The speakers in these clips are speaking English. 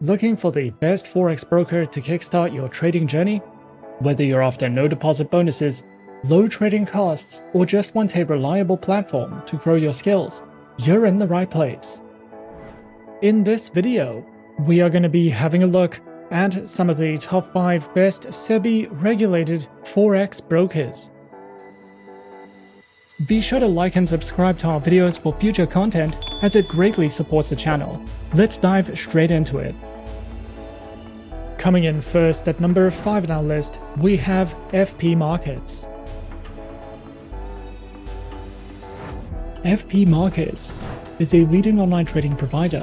Looking for the best Forex broker to kickstart your trading journey? Whether you're after no deposit bonuses, low trading costs, or just want a reliable platform to grow your skills, you're in the right place. In this video, we are going to be having a look at some of the top 5 best SEBI-regulated Forex brokers. Be sure to like and subscribe to our videos for future content, as it greatly supports the channel. Let's dive straight into it. Coming in first at number 5 on our list, we have FP Markets. FP Markets is a leading online trading provider,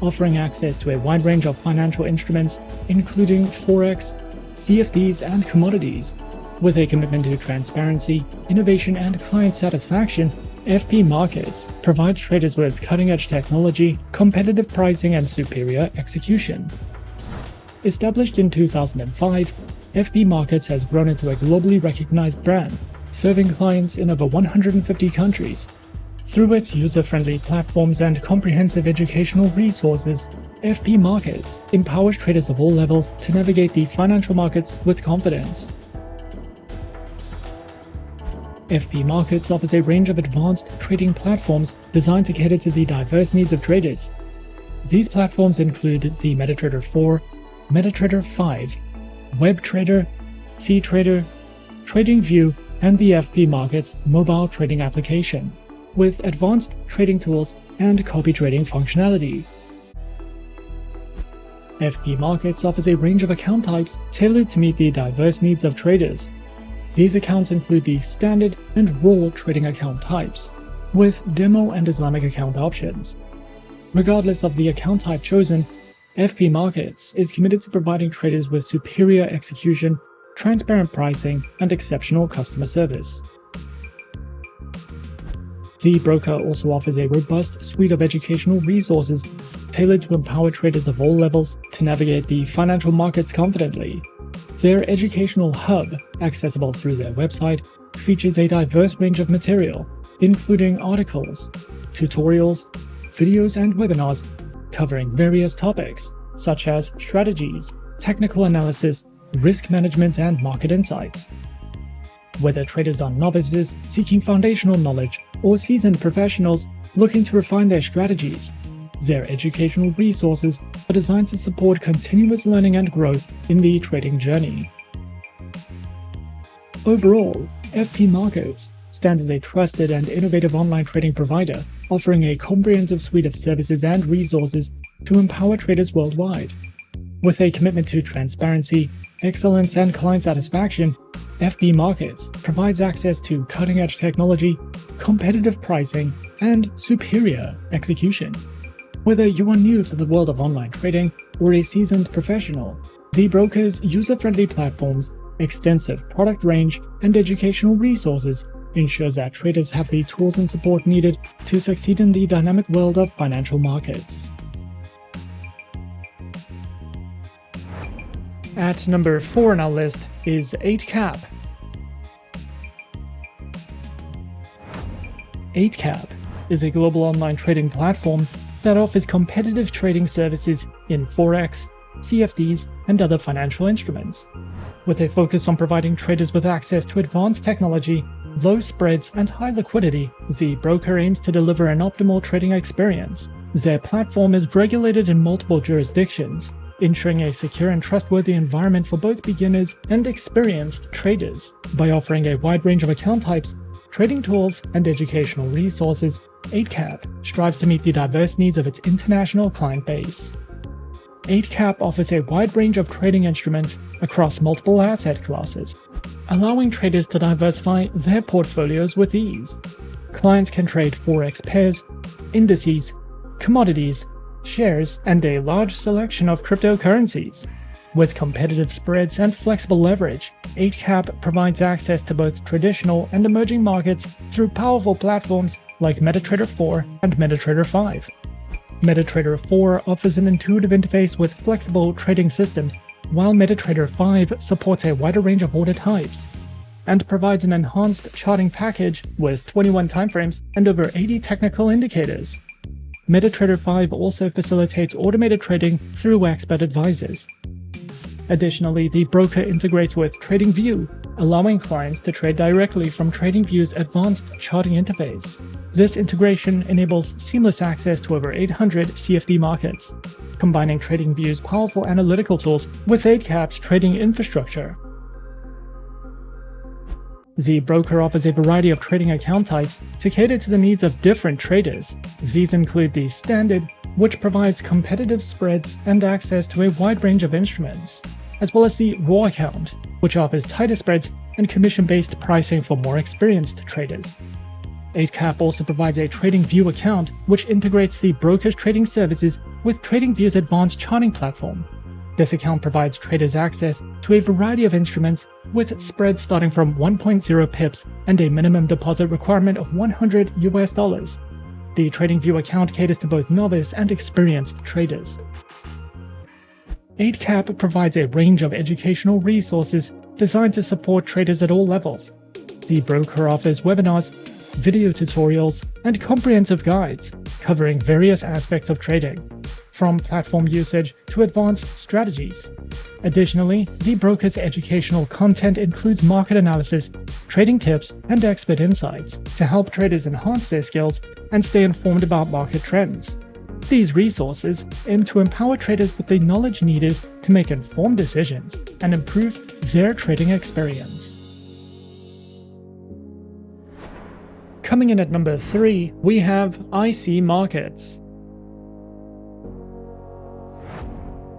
offering access to a wide range of financial instruments, including Forex, CFDs, and commodities. With a commitment to transparency, innovation, and client satisfaction, FP Markets provides traders with cutting-edge technology, competitive pricing, and superior execution. Established in 2005, FP Markets has grown into a globally recognized brand, serving clients in over 150 countries. Through its user-friendly platforms and comprehensive educational resources, FP Markets empowers traders of all levels to navigate the financial markets with confidence. FP Markets offers a range of advanced trading platforms designed to cater to the diverse needs of traders. These platforms include the MetaTrader 4, MetaTrader 5, WebTrader, cTrader, TradingView, and the FP Markets mobile trading application, with advanced trading tools and copy trading functionality. FP Markets offers a range of account types tailored to meet the diverse needs of traders. These accounts include the standard and raw trading account types, with demo and Islamic account options. Regardless of the account type chosen, FP Markets is committed to providing traders with superior execution, transparent pricing, and exceptional customer service. The broker also offers a robust suite of educational resources tailored to empower traders of all levels to navigate the financial markets confidently. Their educational hub, accessible through their website, features a diverse range of material, including articles, tutorials, videos, and webinars covering various topics such as strategies, technical analysis, risk management, and market insights. Whether traders are novices seeking foundational knowledge or seasoned professionals looking to refine their strategies, their educational resources are designed to support continuous learning and growth in the trading journey. Overall, FP Markets stands as a trusted and innovative online trading provider, offering a comprehensive suite of services and resources to empower traders worldwide. With a commitment to transparency, excellence, and client satisfaction, FP Markets provides access to cutting-edge technology, competitive pricing, and superior execution. Whether you are new to the world of online trading or a seasoned professional, the broker's user-friendly platforms, extensive product range, and educational resources ensures that traders have the tools and support needed to succeed in the dynamic world of financial markets. At number 4 on our list is Eightcap. Eightcap is a global online trading platform that offers competitive trading services in Forex, CFDs, and other financial instruments. With a focus on providing traders with access to advanced technology, low spreads, and high liquidity, the broker aims to deliver an optimal trading experience. Their platform is regulated in multiple jurisdictions, ensuring a secure and trustworthy environment for both beginners and experienced traders. By offering a wide range of account types, trading tools, and educational resources, Eightcap strives to meet the diverse needs of its international client base. Eightcap offers a wide range of trading instruments across multiple asset classes, allowing traders to diversify their portfolios with ease. Clients can trade Forex pairs, indices, commodities, shares, and a large selection of cryptocurrencies. With competitive spreads and flexible leverage, Eightcap provides access to both traditional and emerging markets through powerful platforms like MetaTrader 4 and MetaTrader 5. MetaTrader 4 offers an intuitive interface with flexible trading systems, while MetaTrader 5 supports a wider range of order types and provides an enhanced charting package with 21 timeframes and over 80 technical indicators. MetaTrader 5 also facilitates automated trading through expert advisors. Additionally, the broker integrates with TradingView, allowing clients to trade directly from TradingView's advanced charting interface. This integration enables seamless access to over 800 CFD markets, combining TradingView's powerful analytical tools with Eightcap's trading infrastructure. The broker offers a variety of trading account types to cater to the needs of different traders. These include the Standard, which provides competitive spreads and access to a wide range of instruments, as well as the Raw account, which offers tighter spreads and commission-based pricing for more experienced traders. Eightcap also provides a TradingView account, which integrates the broker's trading services with TradingView's advanced charting platform. This account provides traders access to a variety of instruments with spreads starting from 1.0 pips and a minimum deposit requirement of $100 US. The TradingView account caters to both novice and experienced traders. Eightcap provides a range of educational resources designed to support traders at all levels. The broker offers webinars, video tutorials, and comprehensive guides covering various aspects of trading, from platform usage to advanced strategies. Additionally, the broker's educational content includes market analysis, trading tips, and expert insights to help traders enhance their skills and stay informed about market trends. These resources aim to empower traders with the knowledge needed to make informed decisions and improve their trading experience. Coming in at number 3, we have IC Markets.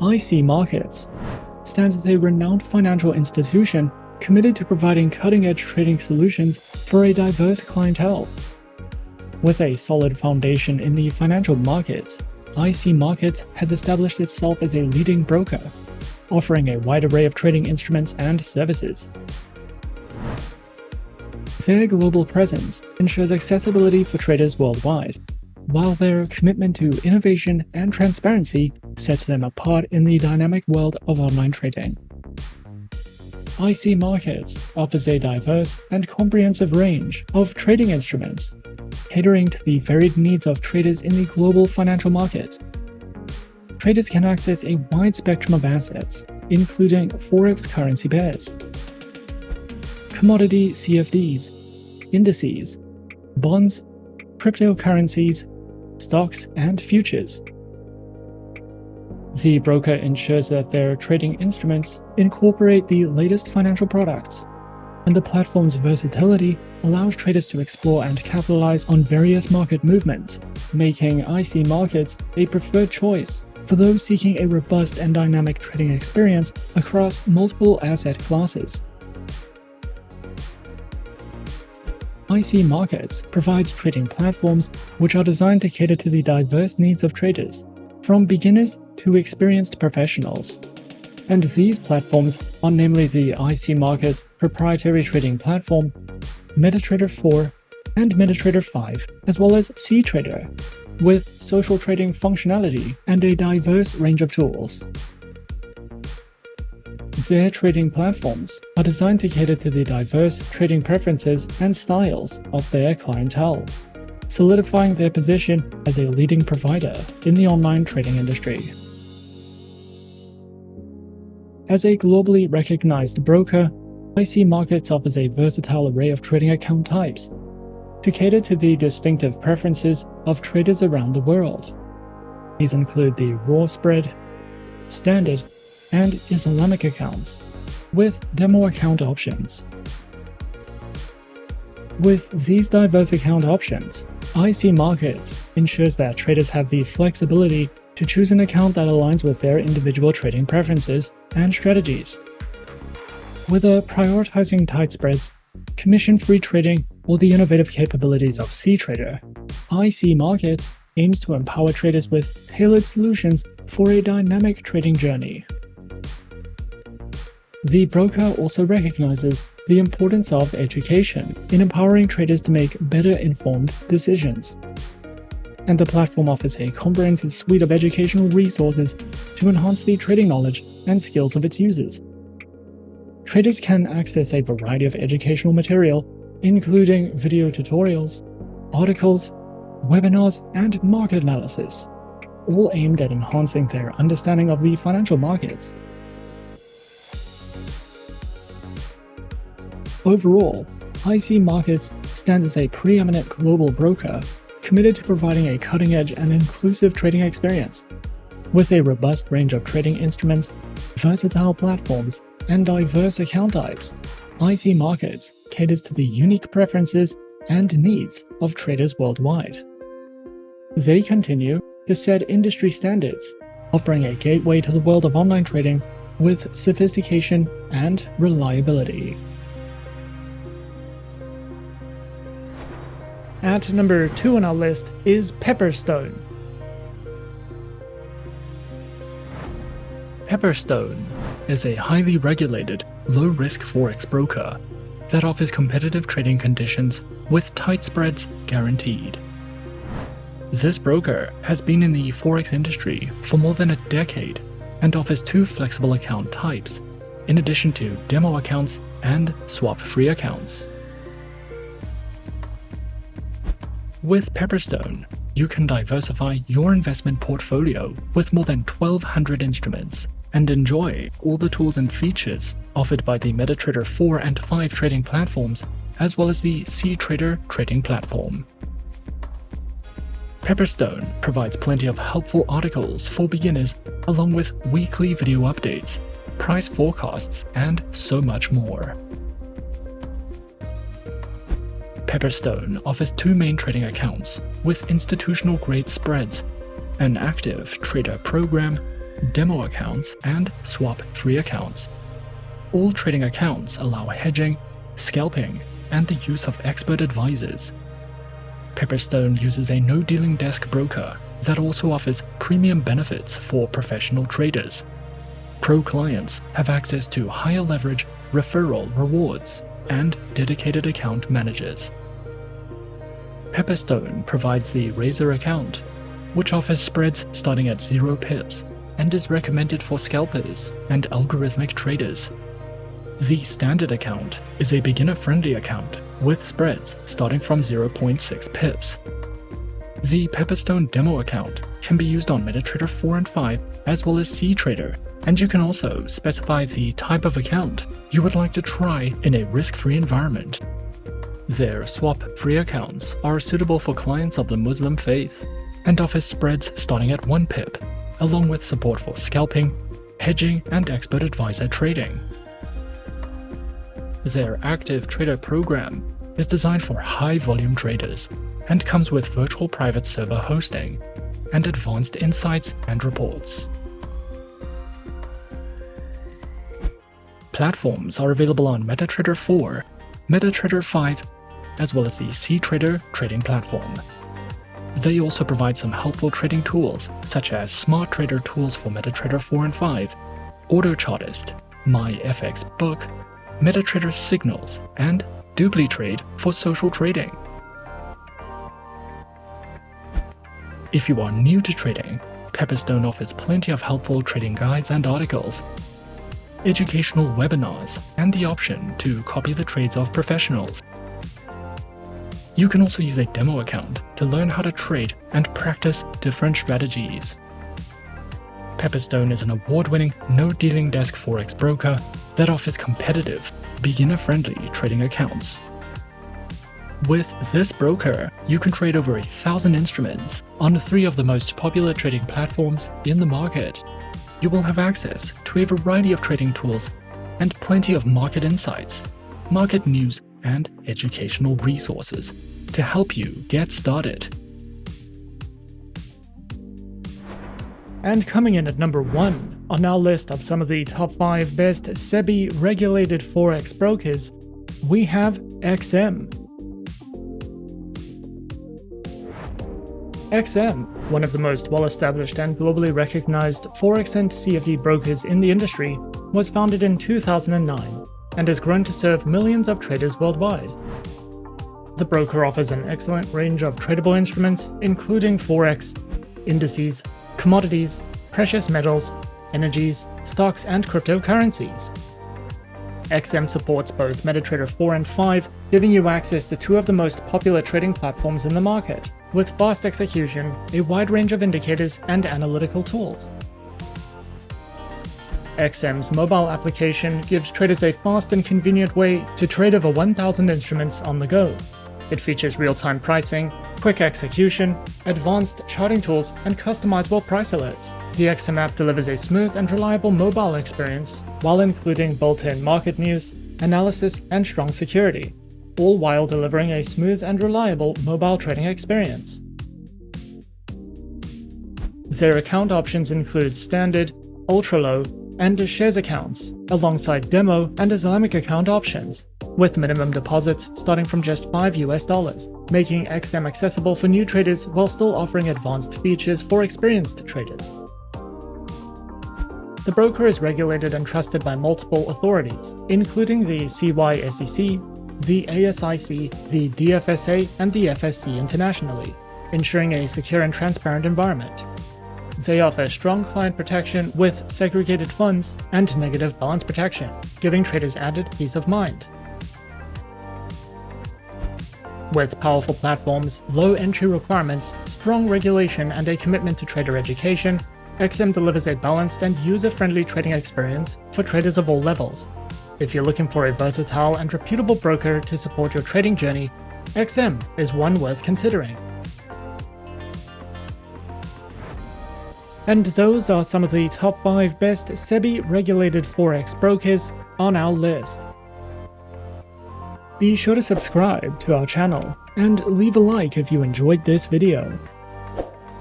IC Markets stands as a renowned financial institution committed to providing cutting-edge trading solutions for a diverse clientele. With a solid foundation in the financial markets, IC Markets has established itself as a leading broker, offering a wide array of trading instruments and services. Their global presence ensures accessibility for traders worldwide, while their commitment to innovation and transparency sets them apart in the dynamic world of online trading. IC Markets offers a diverse and comprehensive range of trading instruments, catering to the varied needs of traders in the global financial markets. Traders can access a wide spectrum of assets, including Forex currency pairs, commodity CFDs, indices, bonds, cryptocurrencies, stocks, and futures. The broker ensures that their trading instruments incorporate the latest financial products, and the platform's versatility allows traders to explore and capitalize on various market movements, making IC Markets a preferred choice for those seeking a robust and dynamic trading experience across multiple asset classes. IC Markets provides trading platforms which are designed to cater to the diverse needs of traders, from beginners to experienced professionals. And these platforms are namely the IC Markets proprietary trading platform, MetaTrader 4, and MetaTrader 5, as well as cTrader, with social trading functionality and a diverse range of tools. Their trading platforms are designed to cater to the diverse trading preferences and styles of their clientele, solidifying their position as a leading provider in the online trading industry. As a globally recognized broker, IC Markets offers a versatile array of trading account types to cater to the distinctive preferences of traders around the world. These include the Raw Spread, Standard, and Islamic accounts, with demo account options. With these diverse account options, IC Markets ensures that traders have the flexibility to choose an account that aligns with their individual trading preferences and strategies. Whether prioritizing tight spreads, commission-free trading, or the innovative capabilities of cTrader, IC Markets aims to empower traders with tailored solutions for a dynamic trading journey. The broker also recognizes the importance of education in empowering traders to make better informed decisions. And the platform offers a comprehensive suite of educational resources to enhance the trading knowledge and skills of its users. Traders can access a variety of educational material, including video tutorials, articles, webinars, and market analysis, all aimed at enhancing their understanding of the financial markets. Overall, IC Markets stands as a preeminent global broker committed to providing a cutting-edge and inclusive trading experience. With a robust range of trading instruments, versatile platforms, and diverse account types, IC Markets caters to the unique preferences and needs of traders worldwide. They continue to set industry standards, offering a gateway to the world of online trading with sophistication and reliability. At number 2 on our list is Pepperstone. Pepperstone is a highly regulated, low-risk Forex broker that offers competitive trading conditions with tight spreads guaranteed. This broker has been in the Forex industry for more than a decade and offers 2 flexible account types, in addition to demo accounts and swap-free accounts. With Pepperstone, you can diversify your investment portfolio with more than 1,200 instruments and enjoy all the tools and features offered by the MetaTrader 4 and 5 trading platforms, as well as the cTrader trading platform. Pepperstone provides plenty of helpful articles for beginners, along with weekly video updates, price forecasts, and so much more. Pepperstone offers 2 main trading accounts with institutional-grade spreads, an active trader program, demo accounts, and swap-free accounts. All trading accounts allow hedging, scalping, and the use of expert advisors. Pepperstone uses a no-dealing desk broker that also offers premium benefits for professional traders. Pro clients have access to higher leverage referral rewards and dedicated account managers. Pepperstone provides the Razor account, which offers spreads starting at 0 pips and is recommended for scalpers and algorithmic traders. The Standard account is a beginner-friendly account with spreads starting from 0.6 pips. The Pepperstone demo account can be used on MetaTrader 4 and 5 as well as cTrader, and you can also specify the type of account you would like to try in a risk-free environment. Their swap-free accounts are suitable for clients of the Muslim faith and offer spreads starting at 1 pip, along with support for scalping, hedging, and expert advisor trading. Their active trader program is designed for high-volume traders and comes with virtual private server hosting and advanced insights and reports. Platforms are available on MetaTrader 4, MetaTrader 5, as well as the cTrader trading platform. They also provide some helpful trading tools, such as Smart Trader tools for MetaTrader 4 and 5, AutoChartist, MyFXBook, MetaTrader Signals, and DupliTrade for social trading. If you are new to trading, Pepperstone offers plenty of helpful trading guides and articles, educational webinars, and the option to copy the trades of professionals. You can also use a demo account to learn how to trade and practice different strategies. Pepperstone is an award-winning, no-dealing desk Forex broker that offers competitive, beginner-friendly trading accounts. With this broker, you can trade over 1,000 instruments on 3 of the most popular trading platforms in the market. You will have access to a variety of trading tools and plenty of market insights, market news, and educational resources to help you get started. And coming in at number 1 on our list of some of the top 5 best SEBI-regulated Forex brokers, we have XM. XM, one of the most well-established and globally recognized Forex and CFD brokers in the industry, was founded in 2009 and has grown to serve millions of traders worldwide. The broker offers an excellent range of tradable instruments, including Forex, indices, commodities, precious metals, energies, stocks, and cryptocurrencies. XM supports both MetaTrader 4 and 5, giving you access to two of the most popular trading platforms in the market, with fast execution, a wide range of indicators, and analytical tools. XM's mobile application gives traders a fast and convenient way to trade over 1,000 instruments on the go. It features real-time pricing, quick execution, advanced charting tools, and customizable price alerts. The XM app delivers a smooth and reliable mobile experience while including built-in market news, analysis, and strong security, all while delivering a smooth and reliable mobile trading experience. Their account options include standard, ultra-low, and shares accounts, alongside demo and Islamic account options, with minimum deposits starting from just $5, making XM accessible for new traders while still offering advanced features for experienced traders. The broker is regulated and trusted by multiple authorities, including the CySEC, the ASIC, the DFSA, and the FSCA internationally, ensuring a secure and transparent environment. They offer strong client protection with segregated funds and negative balance protection, giving traders added peace of mind. With powerful platforms, low entry requirements, strong regulation, and a commitment to trader education, XM delivers a balanced and user-friendly trading experience for traders of all levels. If you're looking for a versatile and reputable broker to support your trading journey, XM is one worth considering. And those are some of the top 5 best SEBI-regulated Forex brokers on our list. Be sure to subscribe to our channel and leave a like if you enjoyed this video.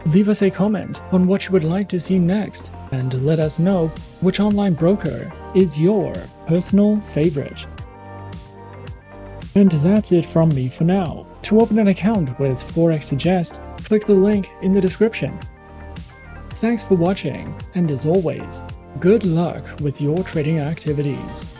Leave us a comment on what you would like to see next and let us know which online broker is your personal favorite. And that's it from me for now. To open an account with Forexsuggest, click the link in the description. Thanks for watching, and as always, good luck with your trading activities.